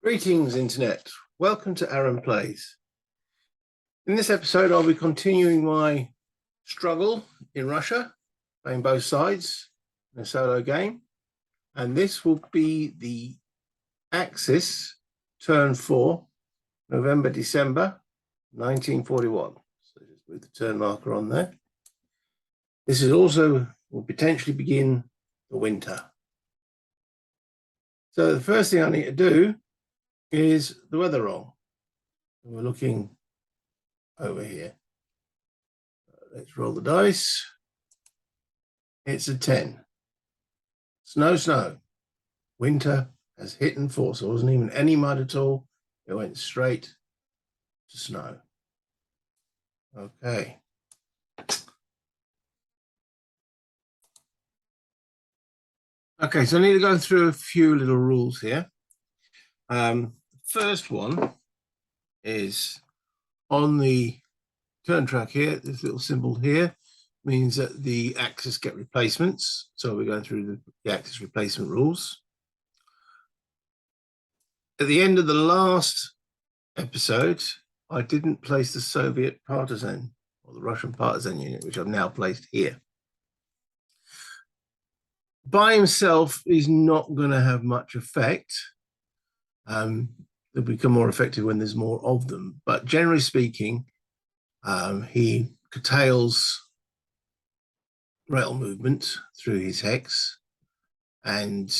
Greetings, Internet. Welcome to Aaron Plays. In this episode, I'll be continuing my struggle in Russia, playing both sides in a solo game. And this will be the Axis turn 4, November, December, 1941. So just put the turn marker on there. This is also will potentially begin the winter. So the first thing I need to do is the weather roll. We're looking over here. Let's roll the dice. It's a 10. Snow, snow. Winter has hit in force. There wasn't even any mud at all. It went straight to snow. Okay. Okay, so I need to go through a few little rules here. First one is on the turn track here, this little symbol here means that the Axis get replacements. So we're going through the Axis replacement rules. At the end of the last episode, I didn't place the Soviet partisan or the Russian partisan unit, which I've now placed here. By himself, he's not going to have much effect. They'll become more effective when there's more of them. But generally speaking, he curtails rail movement through his hex, and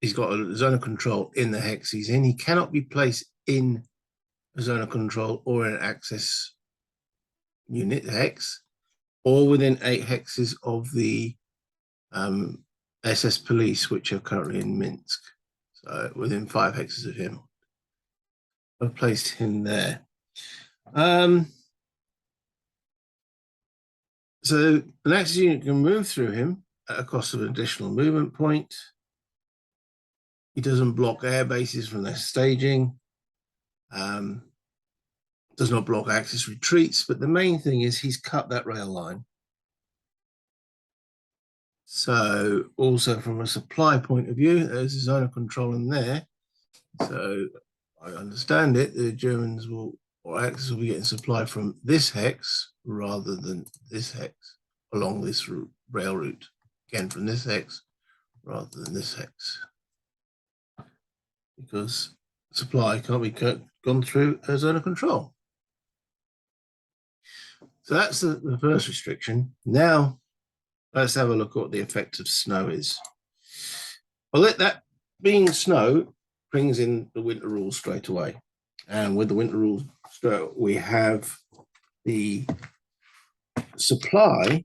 he's got a zone of control in the hex he's in. He cannot be placed in a zone of control or an Axis unit hex, or within 8 hexes of the SS police, which are currently in Minsk. So within 5 hexes of him. I've placed him there. So an Axis unit can move through him at a cost of an additional movement point. He doesn't block air bases from their staging. Does not block Axis retreats, but the main thing is he's cut that rail line. So also from a supply point of view, there's a zone of control in there. So I understand it, the Germans will, or Axis will be getting supply from this hex rather than this hex along this rail route. Again, from this hex rather than this hex. Because supply can't be gone through a zone of control. So that's the first restriction. Now, let's have a look at what the effect of snow is. Well, that being snow brings in the winter rules straight away. And with the winter rules, we have the supply.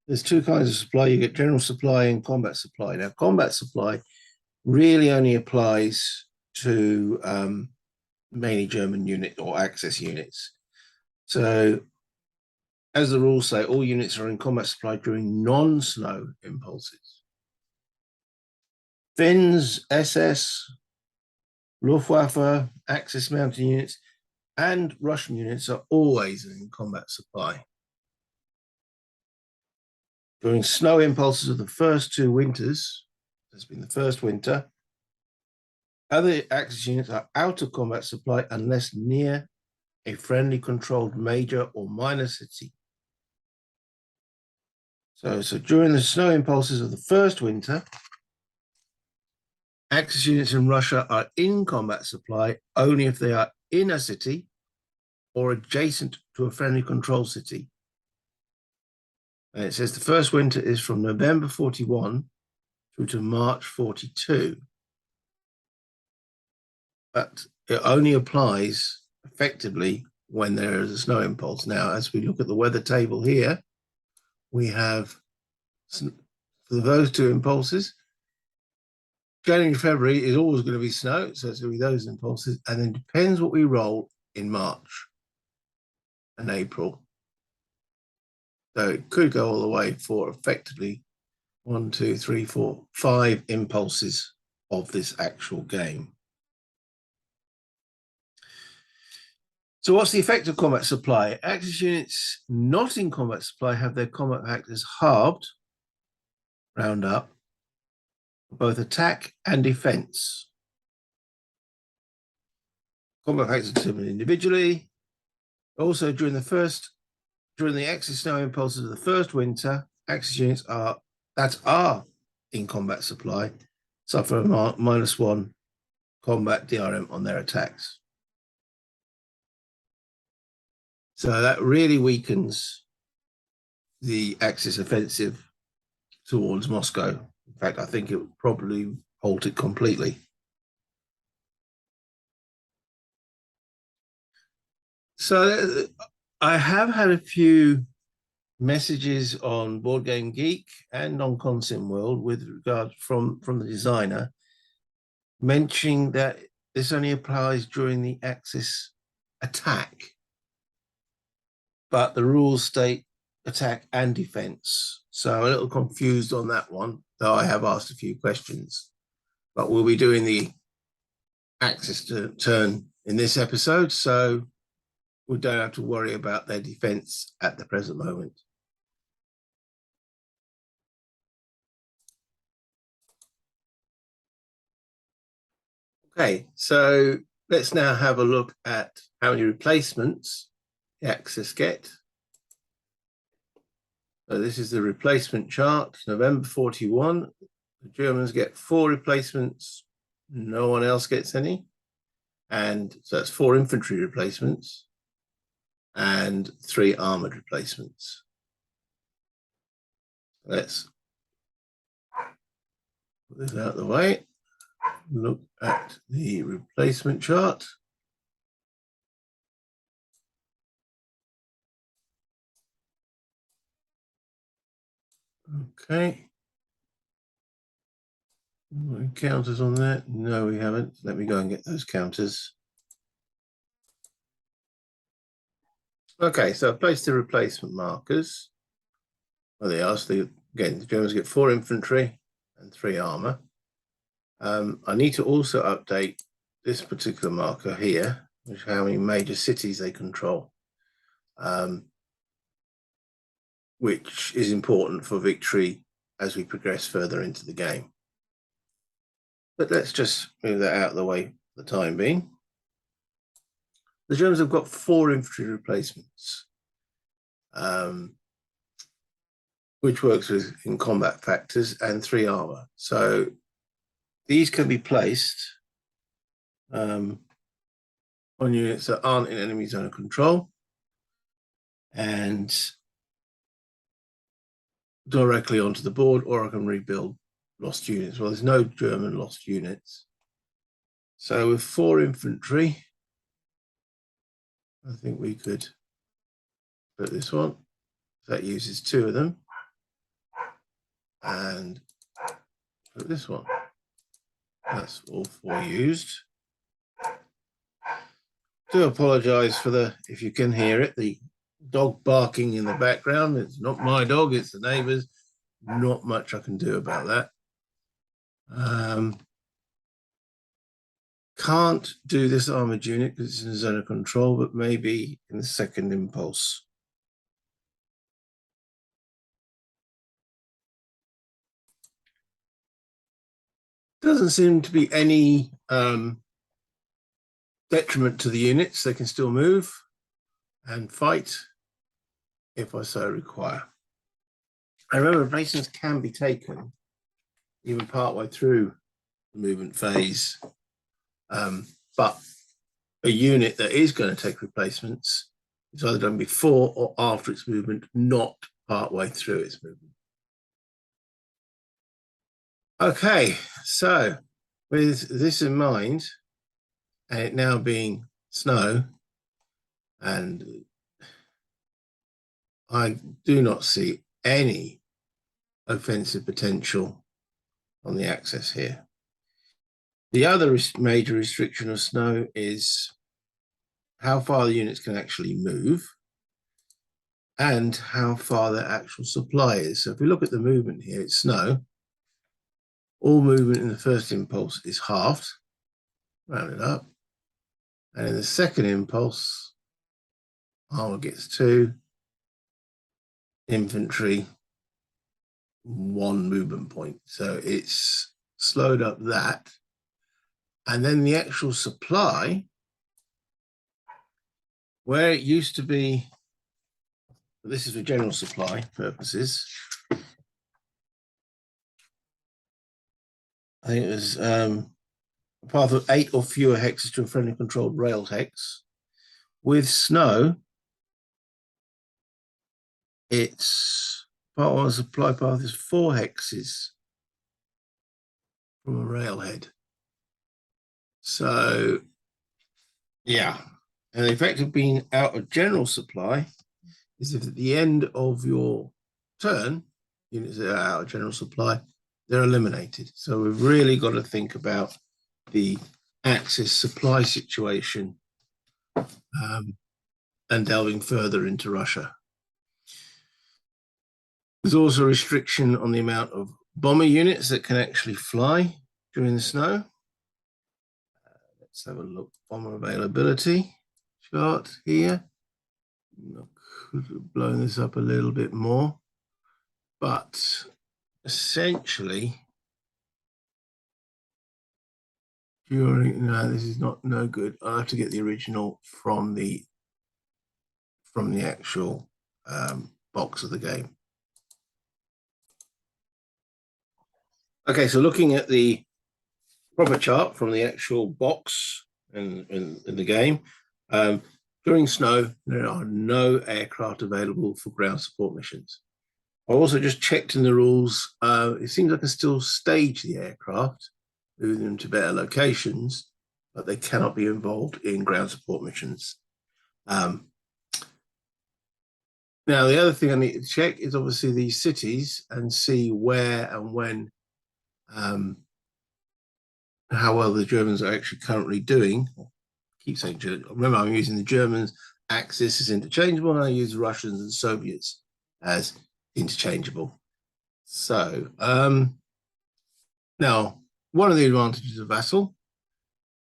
There's 2 kinds of supply. You get general supply and combat supply. Now, combat supply really only applies to mainly German unit or Axis units. So, as the rules say, all units are in combat supply during non-snow impulses. Finns, SS, Luftwaffe, Axis mountain units, and Russian units are always in combat supply. During snow impulses of the first 2 winters, there's been the first winter, other Axis units are out of combat supply unless near a friendly controlled major or minor city. So during the snow impulses of the first winter, Axis units in Russia are in combat supply only if they are in a city or adjacent to a friendly control city. And it says the first winter is from November 41 through to March 42. But it only applies effectively when there is a snow impulse. Now, as we look at the weather table here, we have, for those 2 impulses, January and February is always going to be snow, so it's going to be those impulses, and then depends what we roll in March and April. So it could go all the way for effectively 1, 2, 3, 4, 5 impulses of this actual game. So what's the effect of combat supply? Axis units not in combat supply have their combat factors halved, round up, both attack and defense. combat factors determined individually. Also, during the Axis snow impulses of the first winter, Axis units that are in combat supply suffer a -1 combat DRM on their attacks. So that really weakens the Axis offensive towards Moscow. In fact, I think it would probably halt it completely. So I have had a few messages on Board Game Geek and on Consim World with regard from the designer, mentioning that this only applies during the Axis attack, but the rules state attack and defense. So I'm a little confused on that one, though I have asked a few questions. But we'll be doing the Axis turn in this episode, so we don't have to worry about their defense at the present moment. Okay, so let's now have a look at how many replacements the Axis get. So this is the replacement chart. November 41, the Germans get 4 replacements. No one else gets any. And so that's 4 infantry replacements and 3 armored replacements. Let's put this out of the way. Look at the replacement chart. Okay. Any counters on that? No, we haven't. Let me go and get those counters. Okay, so I've placed the replacement markers. Well, they are. So again, the Germans get 4 infantry and 3 armor. I need to also update this particular marker here, which is how many major cities they control, which is important for victory as we progress further into the game. But let's just move that out of the way for the time being. The Germans have got 4 infantry replacements, which works in combat factors, and 3 armor. So these can be placed on units that aren't in enemy zone of control and directly onto the board, or I can rebuild lost units. Well, there's no German lost units. So with 4 infantry, I think we could put this one. That uses 2 of them. And put this one. That's all 4 used. Do apologize for if you can hear it, the dog barking in the background. It's not my dog, it's the neighbor's. Not much I can do about that. Can't do this armored unit because it's in a zone of control, but maybe in the second impulse. Doesn't seem to be any detriment to the units. They can still move and fight if I so require. I remember replacements can be taken even partway through the movement phase, but a unit that is going to take replacements is either done before or after its movement, not partway through its movement. Okay, so with this in mind, and it now being snow, and I do not see any offensive potential on the axis here. The other major restriction of snow is how far the units can actually move and how far their actual supply is. So if we look at the movement here, it's snow. All movement in the first impulse is halved, rounded up. And in the second impulse, armor gets 2, infantry 1 movement point. So it's slowed up that. And then the actual supply where it used to be, this is for general supply purposes. I think it was a path of 8 or fewer hexes to a friendly controlled rail hex. With snow, its part one supply path is 4 hexes from a railhead. So, yeah. And the effect of being out of general supply is if at the end of your turn, units that are out of general supply, they're eliminated. So we've really got to think about the Axis supply situation and delving further into Russia. There's also a restriction on the amount of bomber units that can actually fly during the snow. Let's have a look. Bomber availability chart here. I could have blown this up a little bit more, but essentially, no, this is no good. I'll have to get the original from the actual box of the game. Okay, so looking at the proper chart from the actual box in the game, during snow, there are no aircraft available for ground support missions. I also just checked in the rules. It seems I can still stage the aircraft, moving them to better locations, but they cannot be involved in ground support missions. Now, the other thing I need to check is obviously these cities and see where and when, how well the Germans are actually currently doing. I keep saying German. Remember, I'm using the Germans' Axis as interchangeable, and I use the Russians and Soviets as interchangeable. So, now, one of the advantages of Vassal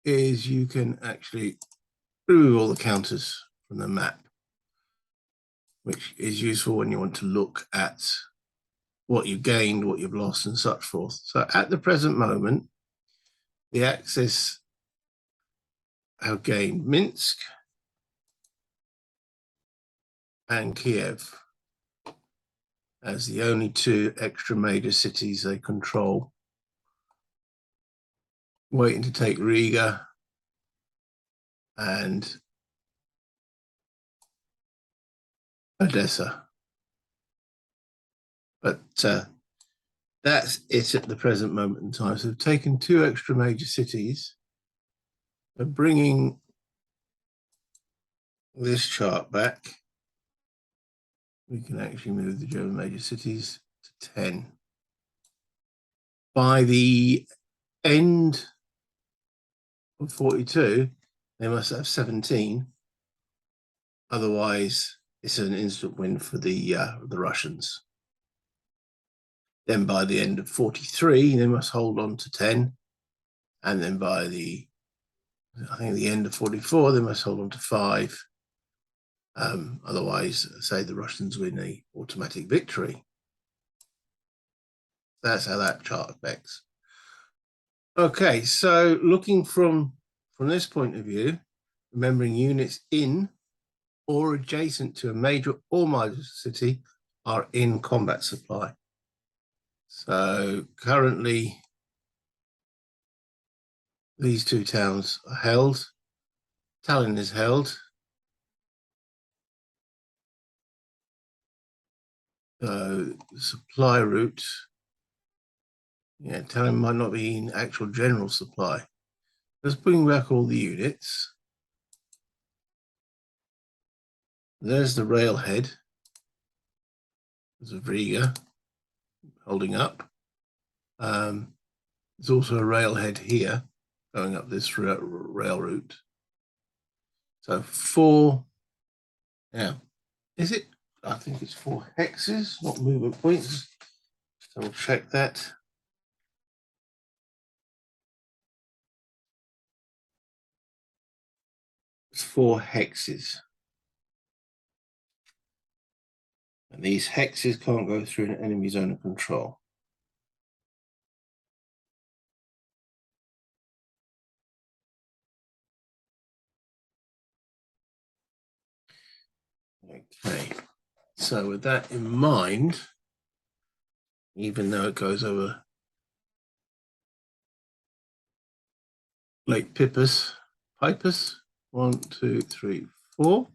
is you can actually remove all the counters from the map, which is useful when you want to look at what you've gained, what you've lost, and such forth. So at the present moment, the Axis have gained Minsk and Kiev as the only 2 extra major cities they control, waiting to take Riga and Odessa. But that's it at the present moment in time. So they've taken 2 extra major cities. They're bringing this chart back. We can actually move the German major cities to 10. By the end of 42, they must have 17. Otherwise, it's an instant win for the Russians. Then by the end of 43, they must hold on to 10. And then by the end of 44, they must hold on to 5. Otherwise, say the Russians win an automatic victory. That's how that chart affects. Okay, so looking from this point of view, remembering units in or adjacent to a major or minor city are in combat supply. So currently, these 2 towns are held. Tallinn is held. So supply route, Tallinn might not be in actual general supply. Let's bring back all the units. There's the railhead. There's a Riga holding up. There's also a railhead here going up this rail route. So 4, is it? I think it's 4 hexes, not movement points. So we'll check that. It's 4 hexes. And these hexes can't go through an enemy zone of control. Okay, so with that in mind, even though it goes over Lake Pipus, 1, 2, 3, 4.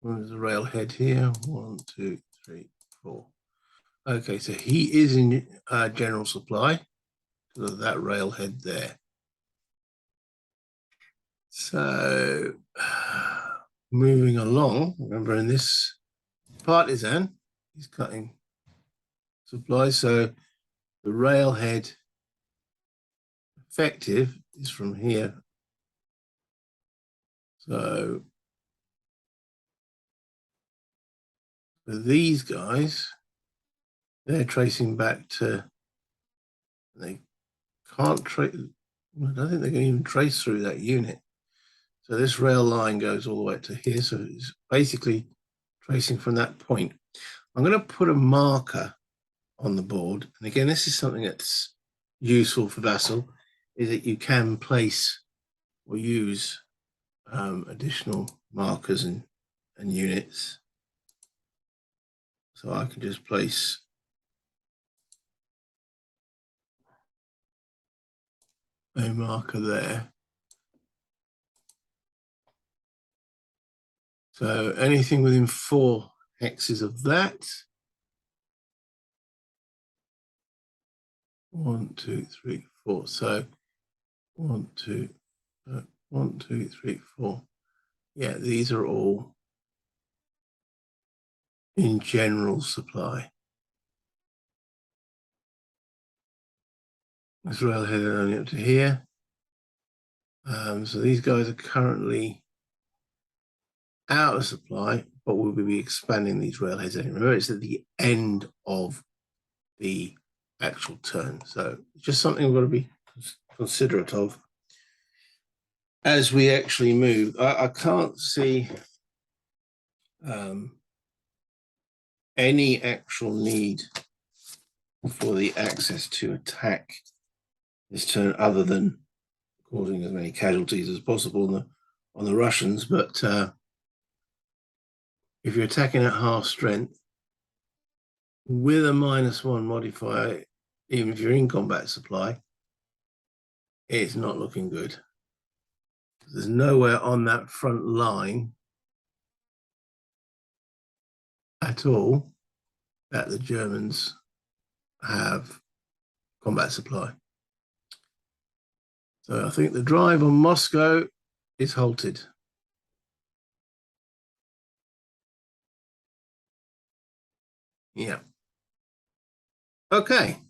There's a railhead here, 1, 2, 3, 4. Okay, so he is in general supply because of that railhead there. So moving along, remember in this partisan, he's cutting supplies. So the railhead effective is from here. So for these guys, they're tracing back to, they can't trace, I don't think they can even trace through that unit. So this rail line goes all the way to here. So it's basically tracing from that point. I'm going to put a marker on the board. And again, this is something that's useful for Vassal, is that you can place or use additional markers and units. So I can just place a marker there. So anything within 4 hexes of that. 1, 2, 3, 4. So 1, 2, 1, 2, 3, 4. Yeah, these are all in general supply. This railhead only up to here. So these guys are currently out of supply, but we'll be expanding these railheads anyway. Remember, it's at the end of the actual turn. So it's just something we've got to be considerate of as we actually move. I can't see any actual need for the access to attack this turn other than causing as many casualties as possible on the Russians. But if you're attacking at half strength with a -1 modifier, even if you're in combat supply, it's not looking good. There's nowhere on that front line at all that the Germans have combat supply. So I think the drive on Moscow is halted. Yeah. Okay.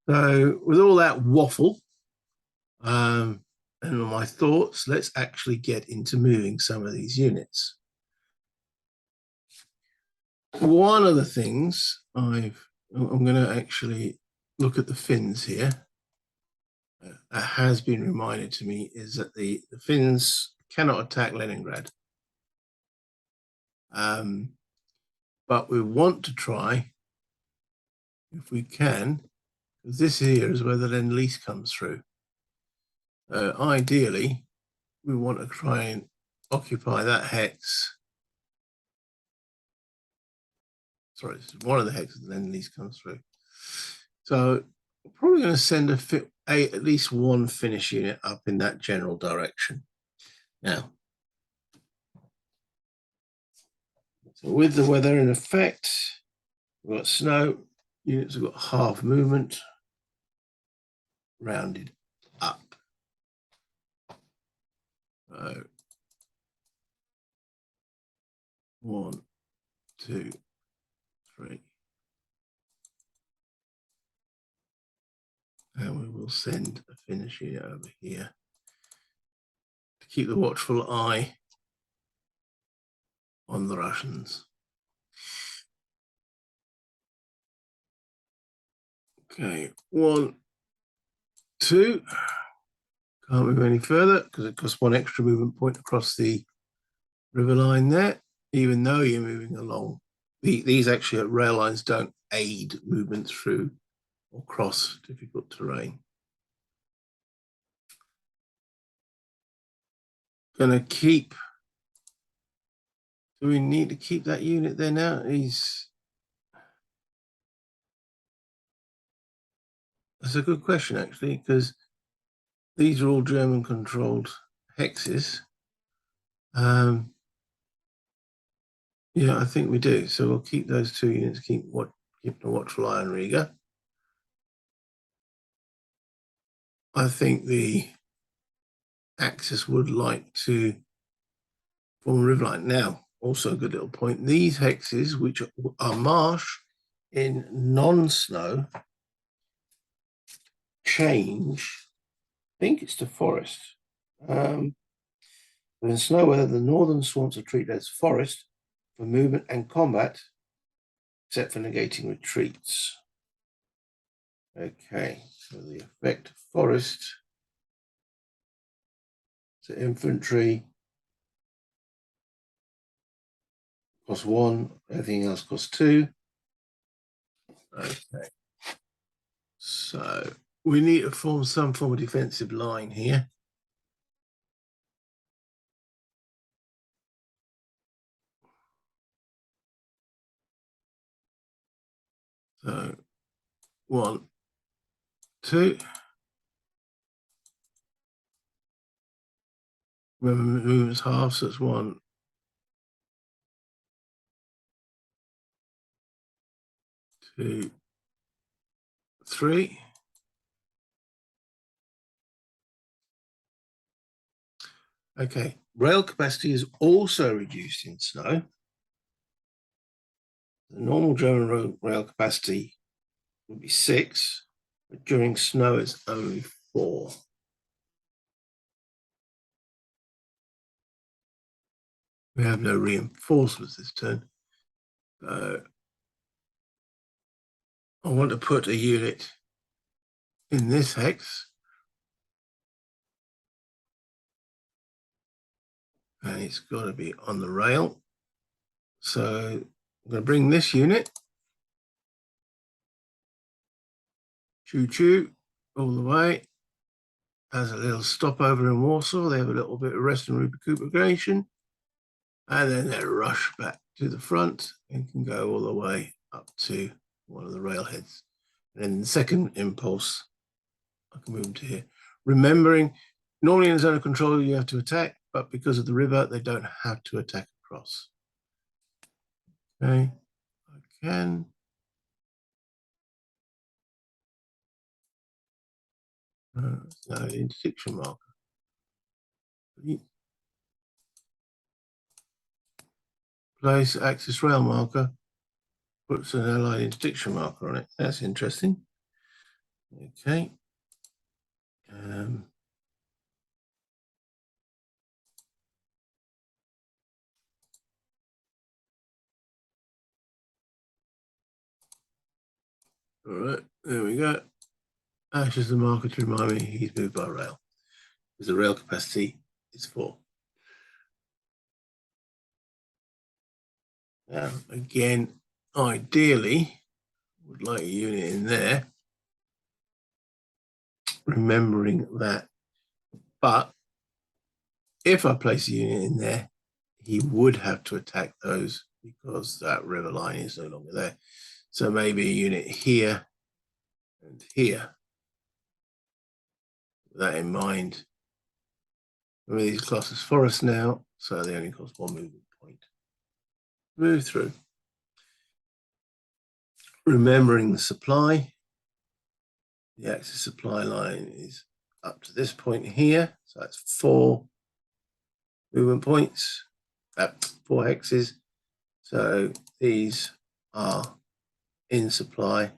So with all that waffle and my thoughts, let's actually get into moving some of these units. One of the things I'm going to actually look at the Finns here. That has been reminded to me is that the Finns cannot attack Leningrad. But we want to try, if we can, because this here is where the Lend-Lease comes through. Ideally, we want to try and occupy that hex. Sorry, this is one of the hexes the Lend-Lease comes through. So we're probably going to send at least one Finnish unit up in that general direction. Now, so with the weather in effect, we've got snow, units have got half movement, rounded up. So 1, 2, 3. And we will send a Finnish unit over here to keep the watchful eye on the Russians. Okay, 1, 2. Can't move any further because it costs 1 extra movement point across the river line there, even though you're moving along. These actually rail lines don't aid movement through or cross difficult terrain. Going to keep Do we need to keep that unit there now? That's a good question, actually, because these are all German-controlled hexes. Yeah, I think we do. So we'll keep those two units, keep the watchful Iron Rieger. I think the Axis would like to form a river line. Now, also a good little point, these hexes, which are marsh in non-snow, change, I think it's to forest. In snow weather, the northern swamps are treated as forest for movement and combat, except for negating retreats. Okay, so the effect of forest to infantry costs 1, everything else costs 2. Okay, so we need to form some form of defensive line here. So 1, 2. Remember, movement's half, so it's 1, 2, 3. Okay, rail capacity is also reduced in snow. The normal German rail capacity would be 6, but during snow it's only 4. We have no reinforcements this turn. I want to put a unit in this hex. And it's got to be on the rail. So I'm going to bring this unit. Choo-choo, all the way. Has a little stopover in Warsaw. They have a little bit of rest and recuperation. And then they rush back to the front and can go all the way up to one of the railheads. And then the second impulse, I can move them to here. Remembering, normally in a zone of control, you have to attack, but because of the river, they don't have to attack across. Okay, I can. No, interdiction marker. Place axis rail marker, puts an allied interdiction marker on it. That's interesting. Okay. All right, there we go. Ash is the marker to remind me he's moved by rail, because the rail capacity is 4. Again, ideally, would like a unit in there, remembering that. But if I place a unit in there, he would have to attack those because that river line is no longer there. So maybe a unit here and here. With that in mind, remember these classes forest now, so they only cost 1 movement point. Move through. Remembering the supply, the axis supply line is up to this point here, so that's 4 movement points, 4 hexes. So these are in supply,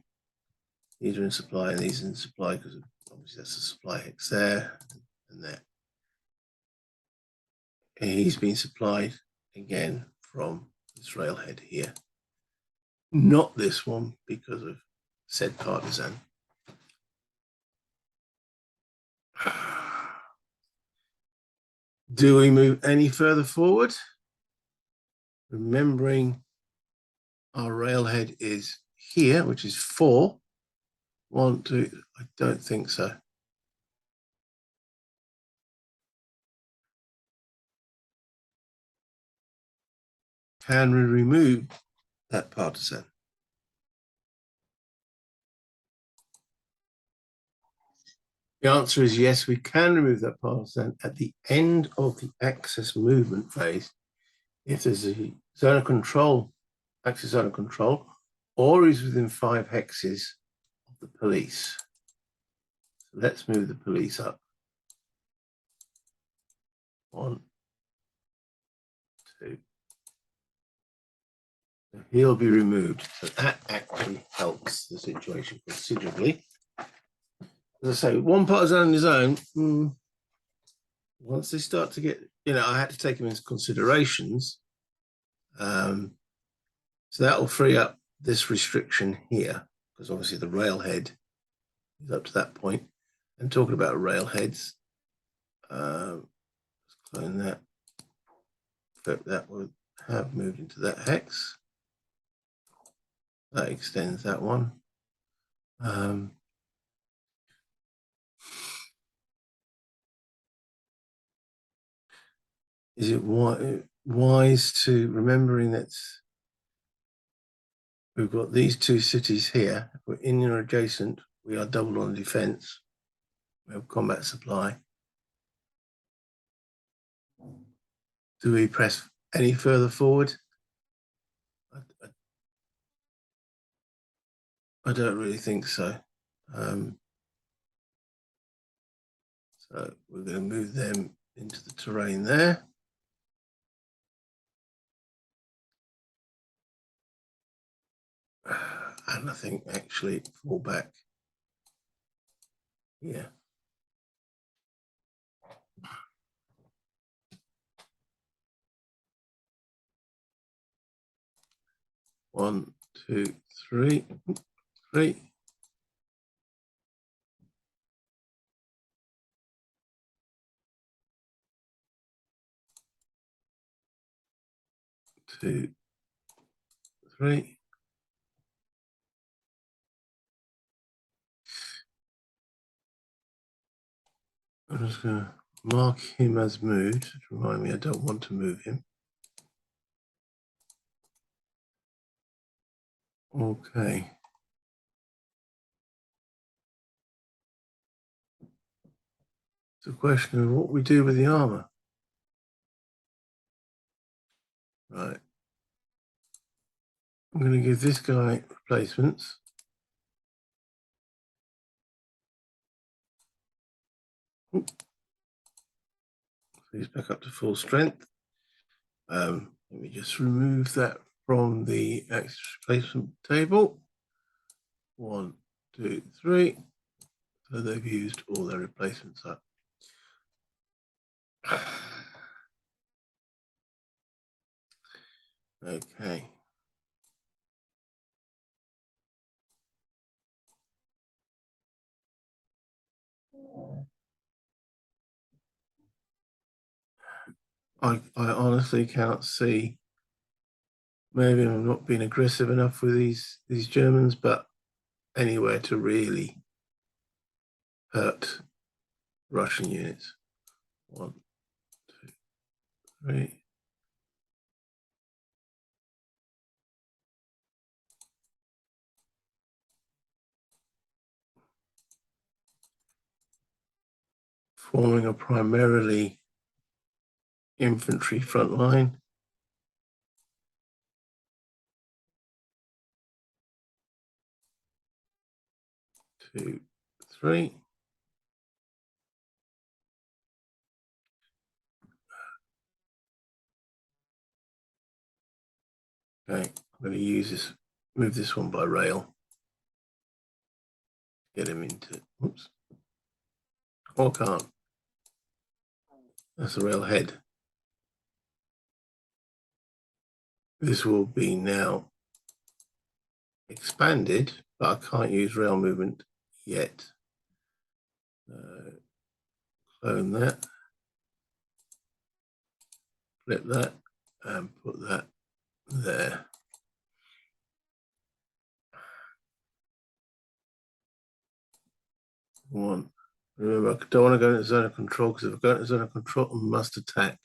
these are in supply, and these are in supply because obviously that's a supply hex there and there. And he's been supplied again from this railhead here. Not this one because of said partisan. Do we move any further forward? Remembering our railhead is here, which is 4. 1, 2, I don't think so. can we remove that partisan? The answer is yes, we can remove that partisan at the end of the axis movement phase if there's a zone of control, axis zone of control, or is within 5 hexes of the police. So let's move the police up. 1, 2. So he'll be removed. So that actually helps the situation considerably. As I say, one partisan on his own, once they start to get, I had to take them into considerations. So that will free up this restriction here, because obviously the railhead is up to that point. And talking about railheads, let's clone that. That would have moved into that hex. That extends that one. Is it wise to, remembering that we've got these 2 cities here, if we're in or adjacent, we are double on defense. We have combat supply. Do we press any further forward? I don't really think so. So we're going to move them into the terrain there. And I think actually fall back here. One, two, three. 2, 3. I'm just going to mark him as moved to remind me I don't want to move him. Okay. It's a question of what we do with the armor. Right. I'm going to give this guy replacements. He's back up to full strength. Let me just remove that from the axis replacement table. 1, 2, 3. So they've used all their replacements up. Okay. I honestly cannot see. Maybe I'm not being aggressive enough with these Germans, but anywhere to really hurt Russian units. 1, 2, 3. Forming a primarily infantry front line. 2, 3. Okay, I'm going to use this, move this one by rail. Get him into, oops. Oh, I can't. That's the rail head. This will be now expanded, but I can't use rail movement yet. Clone that, flip that, and put that there. One. Remember, I don't want to go into zone of control, because if I go into zone of control, I must attack.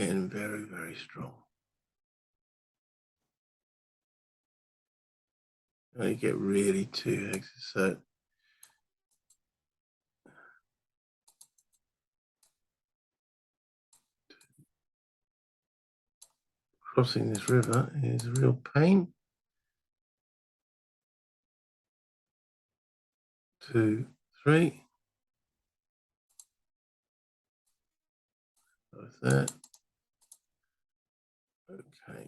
getting very, very strong. Now you get really two hexes, so crossing this river is a real pain. 2, 3. Both that. Okay.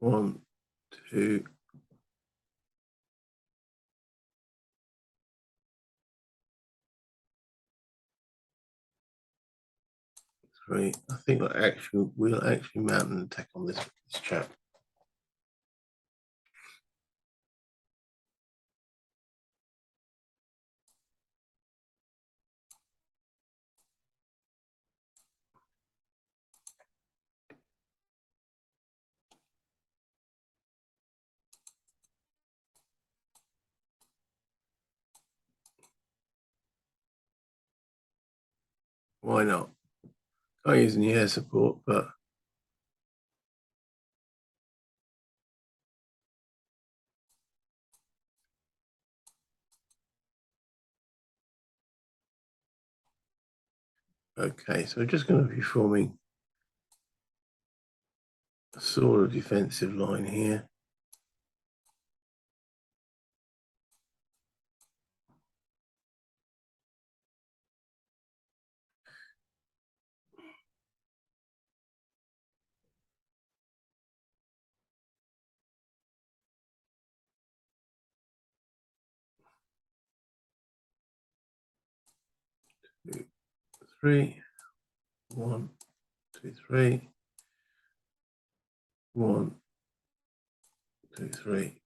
One, two. 3. I think we'll actually mount an attack on this chap. Why not? Can't use any air support, but okay. So we're just going to be forming a sort of defensive line here. Two, 3. 1, 2, 3. 1, 2, 3.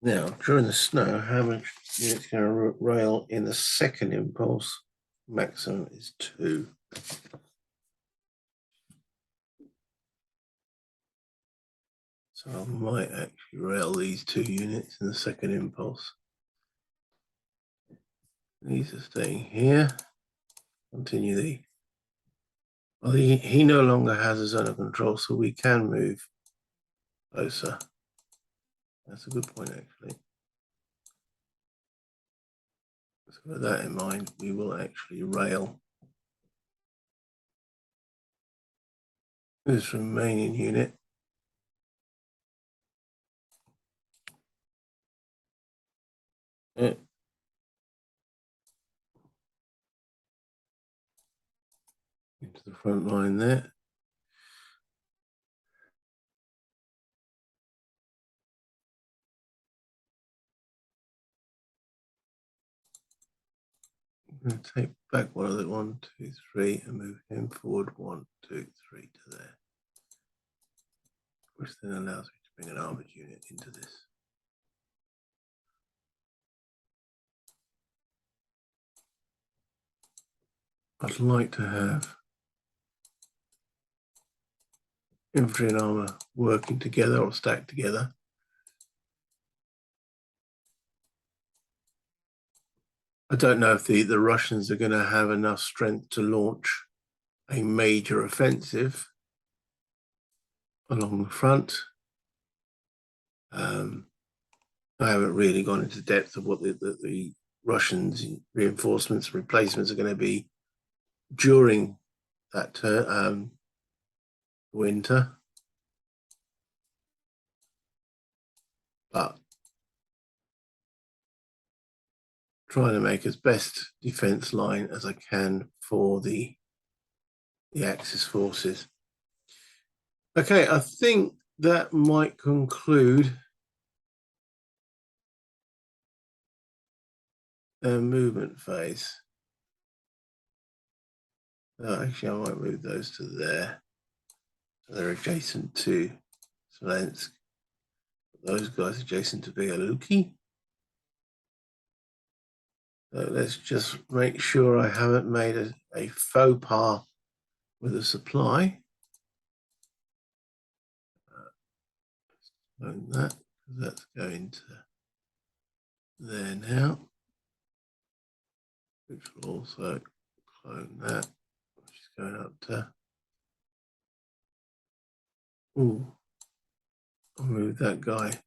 Now, during the snow, how much units going to rail in the second impulse? Maximum is 2. So I might actually rail these 2 units in the second impulse. These are staying here. Continue the. Well, he no longer has a zone of control, so we can move closer. That's a good point, actually. So with that in mind, we will actually rail this remaining unit. Into the front line there. I'm going to take back one of the 1, 2, 3 and move him forward 1, 2, 3 to there, which then allows me to bring an armored unit into this. I'd like to have infantry and armor working together or stacked together. I don't know if the Russians are going to have enough strength to launch a major offensive along the front. I haven't really gone into depth of what the Russians' reinforcements, replacements are going to be during that winter. But trying to make as best defense line as I can for the Axis forces. Okay, I think that might conclude their movement phase. Actually, I might move those to there. So they're adjacent to Smolensk. Those guys adjacent to Bialuki. So let's just make sure I haven't made a faux pas with the supply. Clone that, that's going to there now, which will also clone that, which is going up to, I'll move that guy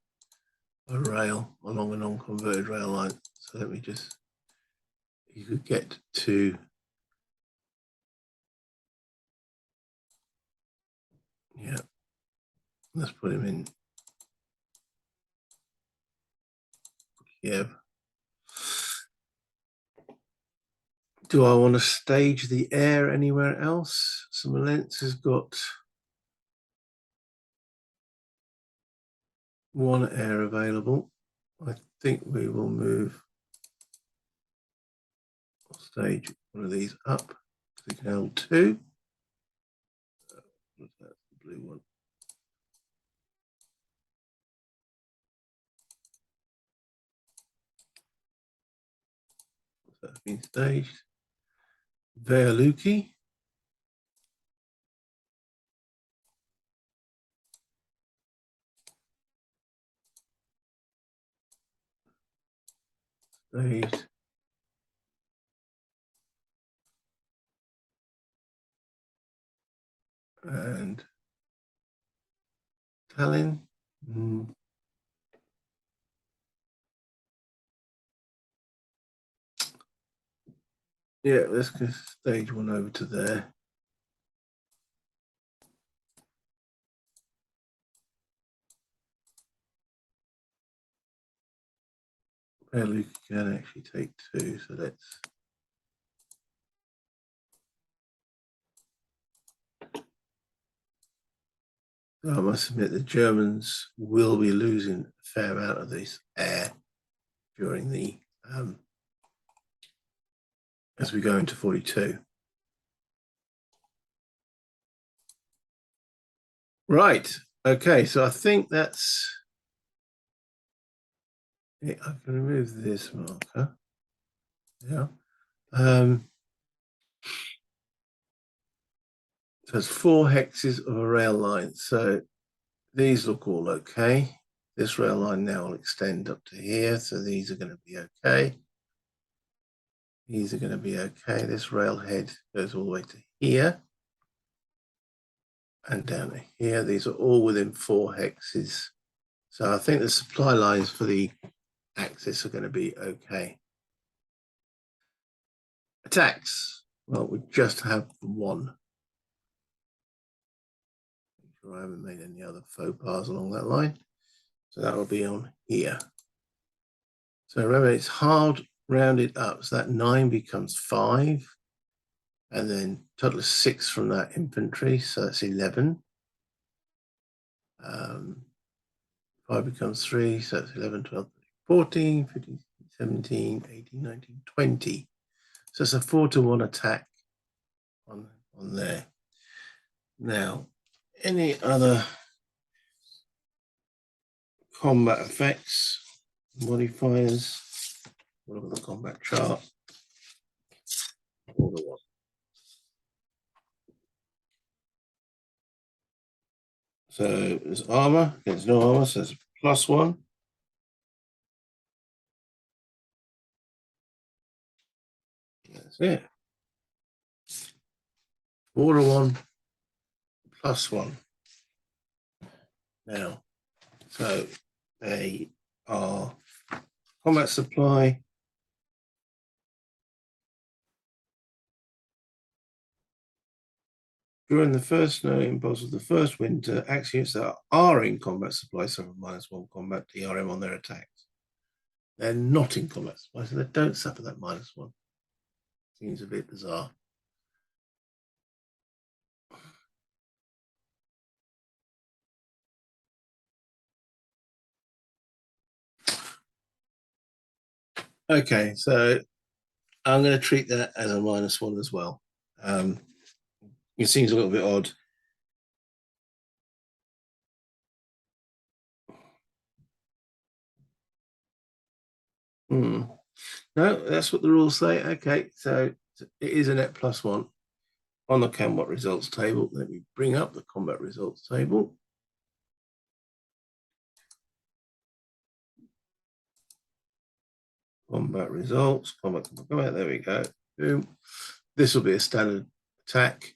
a rail along a non-converted rail line. So let me just, you could get to, yeah, let's put him in Kiev. Do I want to stage the air anywhere else? Smolensk has got one air available. I think we will move, I'll stage one of these up. We can hold two. That's the blue one. That's been staged. Vealuki. Staged. And Tallinn. Yeah, let's go stage one over to there. Vealuki can actually take two, so let's. I must admit the Germans will be losing a fair amount of this air during the as we go into 42. Right. Okay. So I think that's it. I can remove this marker. Yeah. So it's 4 hexes of a rail line. So these look all okay. This rail line now will extend up to here. So these are going to be okay. These are going to be okay. This railhead goes all the way to here and down to here. These are all within 4 hexes. So I think the supply lines for the axis are going to be okay. Attacks. Well, we just have one. Make sure I haven't made any other faux pas along that line. So that will be on here. So remember, it's hard rounded up. So that 9 becomes 5. And then total of 6 from that infantry. So that's 11. 5 becomes 3. So that's 11, 12, 14, 15, 17, 18, 19, 20. So it's a 4-to-1 attack on there. Now, any other combat effects, modifiers? Look at the combat chart. So there's armor against no armor, so it's +1. That's it. 4-to-1, +1. Now, so they are combat supply. During the first snow impulse of the first winter, axioms that are in combat supply suffer -1 combat DRM on their attacks. They're not in combat supply, so they don't suffer that -1. Seems a bit bizarre. Okay, so I'm going to treat that as a -1 as well. It seems a little bit odd. No, that's what the rules say. Okay, so it is a net +1 on the combat results table. Let me bring up the combat results table. Combat results, combat, there we go. Boom. This will be a standard attack.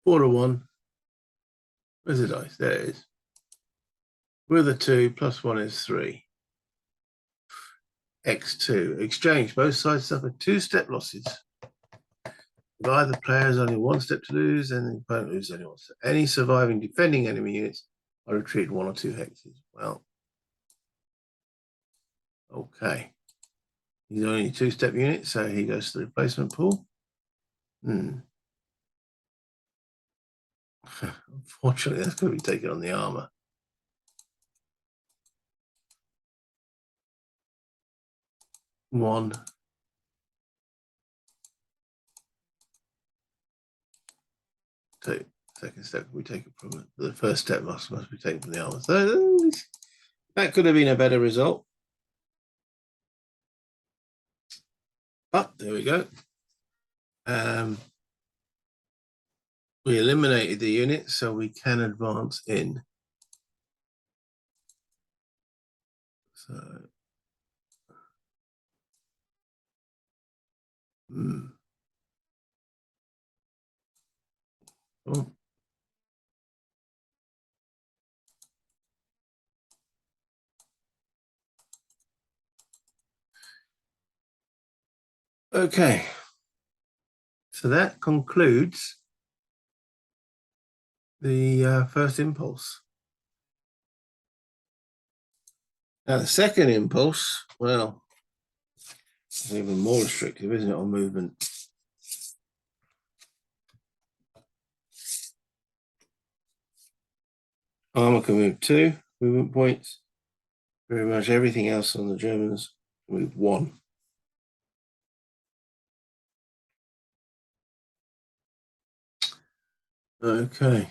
4 to 1. Where's the dice? There it is. With a 2, +1 is 3. X2. Exchange. Both sides suffer 2 step losses. If either player has only 1 step to lose, and the opponent loses only 1 step. Any surviving defending enemy units are retreated 1 or 2 hexes. Well, okay. He's only a 2-step unit, so he goes to the replacement pool. Unfortunately, that's going to be taken on the armor. One. Second step we take it from it. The first step must be taken from the armor. So that could have been a better result. But there we go. We eliminated the unit, so we can advance in. So, oh. Okay. So that concludes the first impulse. Now the second impulse, well, it's even more restrictive, isn't it, on movement? Armor can move 2 movement points. Pretty much everything else on the Germans move 1. Okay.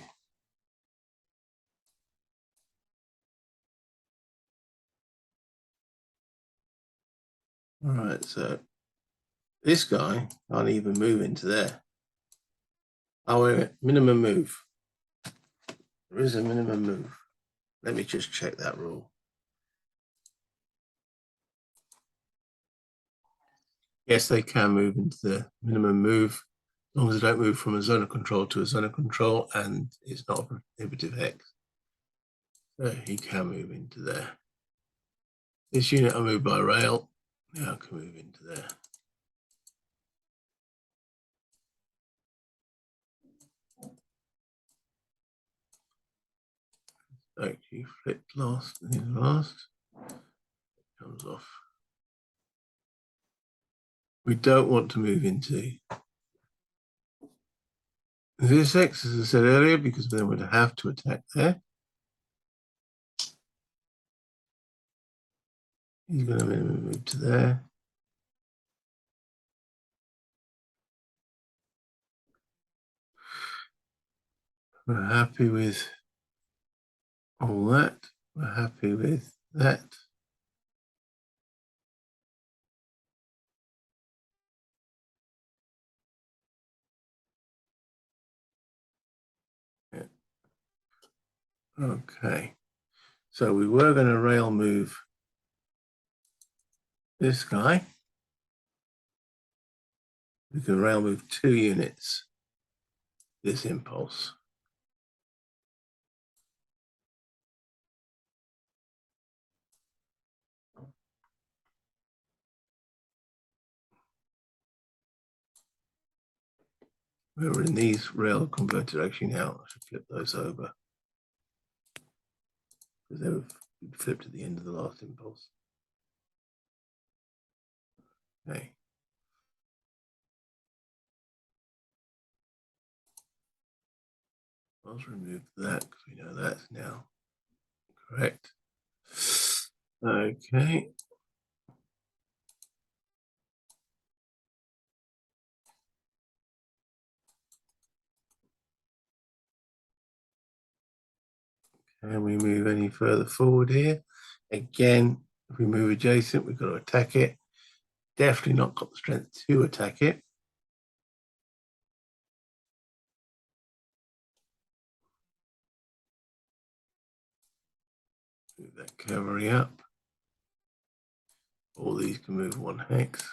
All right, so this guy can't even move into there. Oh, wait a minute. Minimum move. There is a minimum move. Let me just check that rule. Yes, they can move into the minimum move, as long as they don't move from a zone of control to a zone of control and it's not a prohibitive hex. So he can move into there. This unit I moved by rail. Now I can move into there. Actually flipped last. Comes off. We don't want to move into this hex, as I said earlier, because then we'd have to attack there. He's going to move to there. We're happy with all that. We're happy with that. Yeah. Okay. So we were going to rail move this guy. We can rail move 2 units. This impulse. We're in these rail converted actually now. I should flip those over because they were flipped at the end of the last impulse. Okay. I'll remove that because we know that's now correct. Okay. Can we move any further forward here? Again, if we move adjacent, we've got to attack it. definitely not got the strength to attack it. Move that cavalry up. All these can move 1 hex.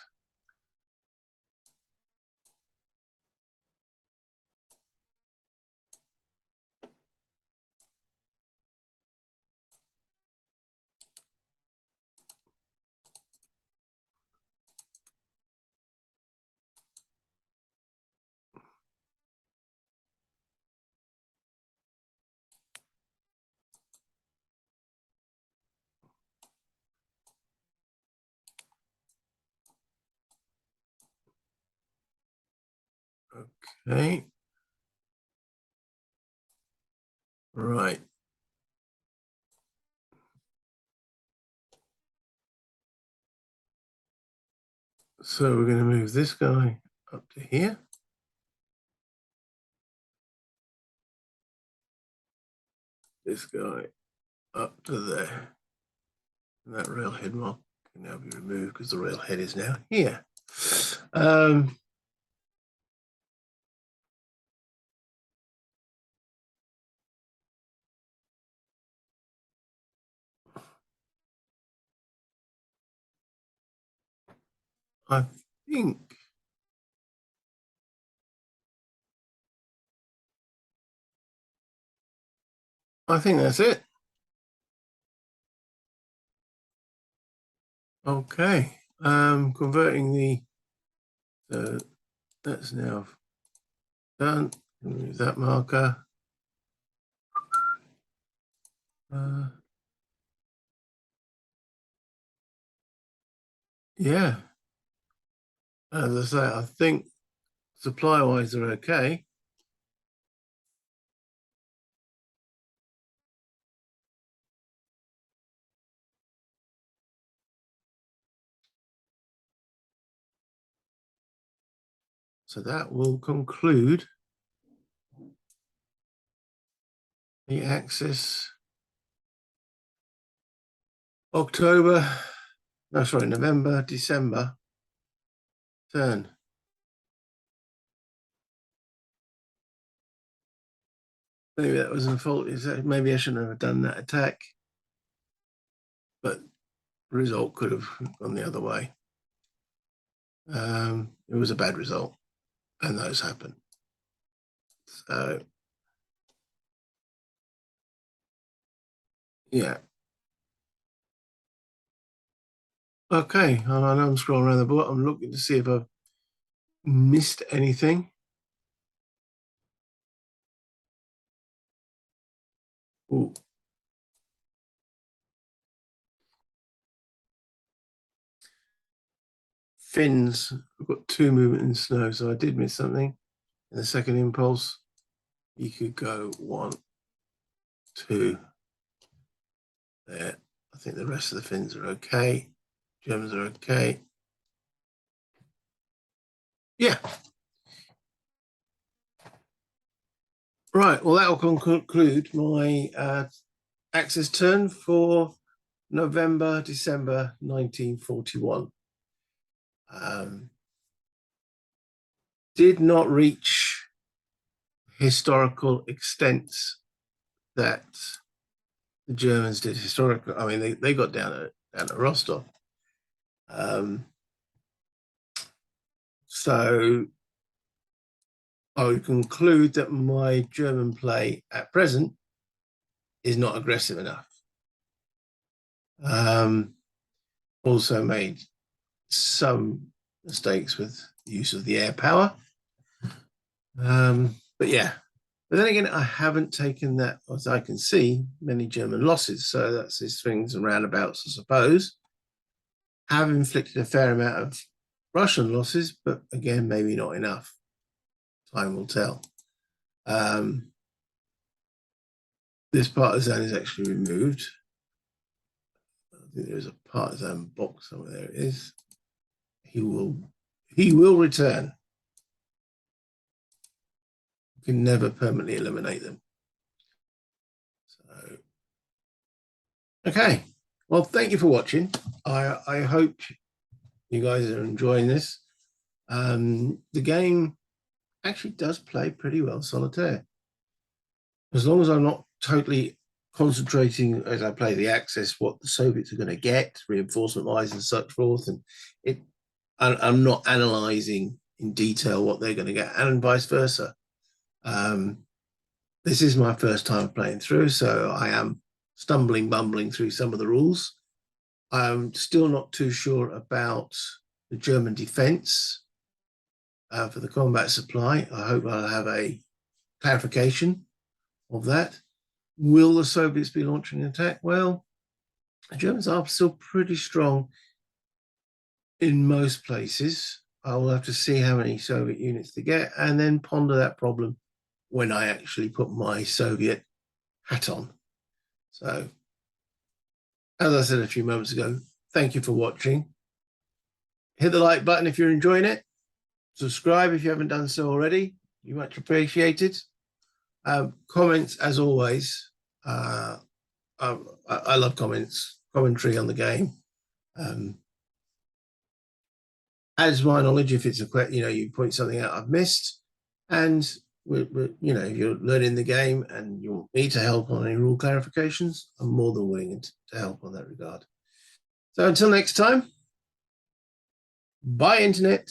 Okay. Right. So we're going to move this guy up to here. This guy up to there. And that railhead mark can now be removed because the railhead is now here. I think that's it. Okay. Converting that's now done. Remove that marker. Yeah. As I say, I think supply-wise they're okay. So that will conclude the Axis November, December turn. Maybe that was a fault. Maybe I shouldn't have done that attack, but the result could have gone the other way. It was a bad result, and those happen. So, yeah. Okay, I know I'm scrolling around the board. I'm looking to see if I've missed anything. Ooh. Finns, I've got 2 movement in snow, so I did miss something. In the second impulse, you could go 1, 2, there. I think the rest of the Finns are okay. Germans are okay. Yeah. Right, well, that will conclude my Axis turn for November, December 1941. Did not reach historical extents that the Germans did historically. I mean, they got down at Rostov. So I would conclude that my German play at present is not aggressive enough. Also made some mistakes with the use of the air power. But yeah, but then again, I haven't taken that, as I can see, many German losses. So that's his swings and roundabouts, I suppose. Have inflicted a fair amount of Russian losses, but again, maybe not enough. Time will tell. This partisan is actually removed. I think there's a partisan box somewhere. There it is. He will return. You can never permanently eliminate them. So, okay. Well, thank you for watching. I hope you guys are enjoying this. The game actually does play pretty well solitaire. As long as I'm not totally concentrating as I play the Axis, what the Soviets are going to get, reinforcement-wise and such forth, and I'm not analysing in detail what they're going to get, and vice versa. This is my first time playing through, so I am bumbling through some of the rules. I'm still not too sure about the German defence for the combat supply. I hope I'll have a clarification of that. Will the Soviets be launching an attack? Well, the Germans are still pretty strong in most places. I will have to see how many Soviet units to get and then ponder that problem when I actually put my Soviet hat on. So, as I said a few moments ago, thank you for watching. Hit the like button if you're enjoying it. Subscribe if you haven't done so already. You much appreciated. Comments, as always. I love comments, commentary on the game. Adds my knowledge if it's you point something out I've missed, and if you're learning the game and you want me to help on any rule clarifications, I'm more than willing to help on that regard. So until next time, bye internet.